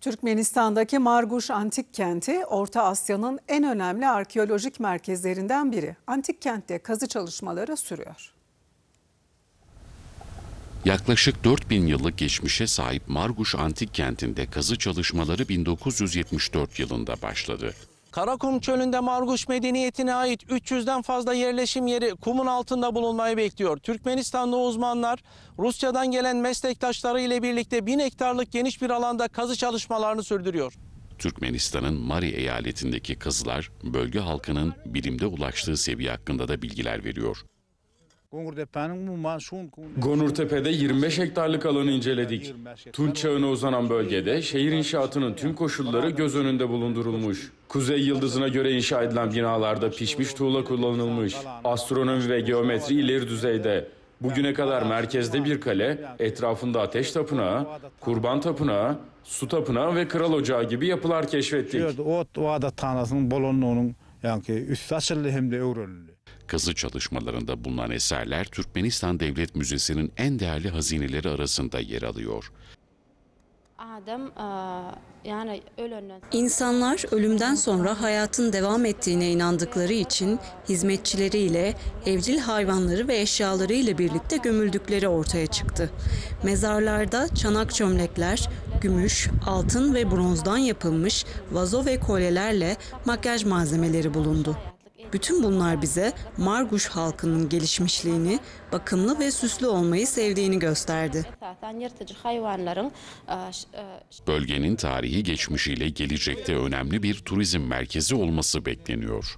Türkmenistan'daki Marguş Antik Kenti, Orta Asya'nın en önemli arkeolojik merkezlerinden biri. Antik kentte kazı çalışmaları sürüyor. Yaklaşık 4000 yıllık geçmişe sahip Marguş Antik Kenti'nde kazı çalışmaları 1974 yılında başladı. Karakum Çölü'nde Marguş medeniyetine ait 300'den fazla yerleşim yeri kumun altında bulunmayı bekliyor. Türkmenistanlı uzmanlar Rusya'dan gelen meslektaşları ile birlikte 1000 hektarlık geniş bir alanda kazı çalışmalarını sürdürüyor. Türkmenistan'ın Mari eyaletindeki kazılar bölge halkının bilimde ulaştığı seviye hakkında da bilgiler veriyor. Gonurtepe'de 25 hektarlık alanı inceledik. Tunç çağına uzanan bölgede şehir inşaatının tüm koşulları göz önünde bulundurulmuş. Kuzey yıldızına göre inşa edilen binalarda pişmiş tuğla kullanılmış. Astronomi ve geometri ileri düzeyde. Bugüne kadar merkezde bir kale, etrafında ateş tapınağı, kurban tapınağı, su tapınağı ve kral ocağı gibi yapılar keşfettik. Kazı çalışmalarında bulunan eserler Türkmenistan Devlet Müzesi'nin en değerli hazineleri arasında yer alıyor. İnsanlar ölümden sonra hayatın devam ettiğine inandıkları için hizmetçileriyle, evcil hayvanları ve eşyalarıyla birlikte gömüldükleri ortaya çıktı. Mezarlarda çanak çömlekler, gümüş, altın ve bronzdan yapılmış vazo ve kolyelerle makyaj malzemeleri bulundu. Bütün bunlar bize Marguş halkının gelişmişliğini, bakımlı ve süslü olmayı sevdiğini gösterdi. Bölgenin tarihi geçmişiyle gelecekte önemli bir turizm merkezi olması bekleniyor.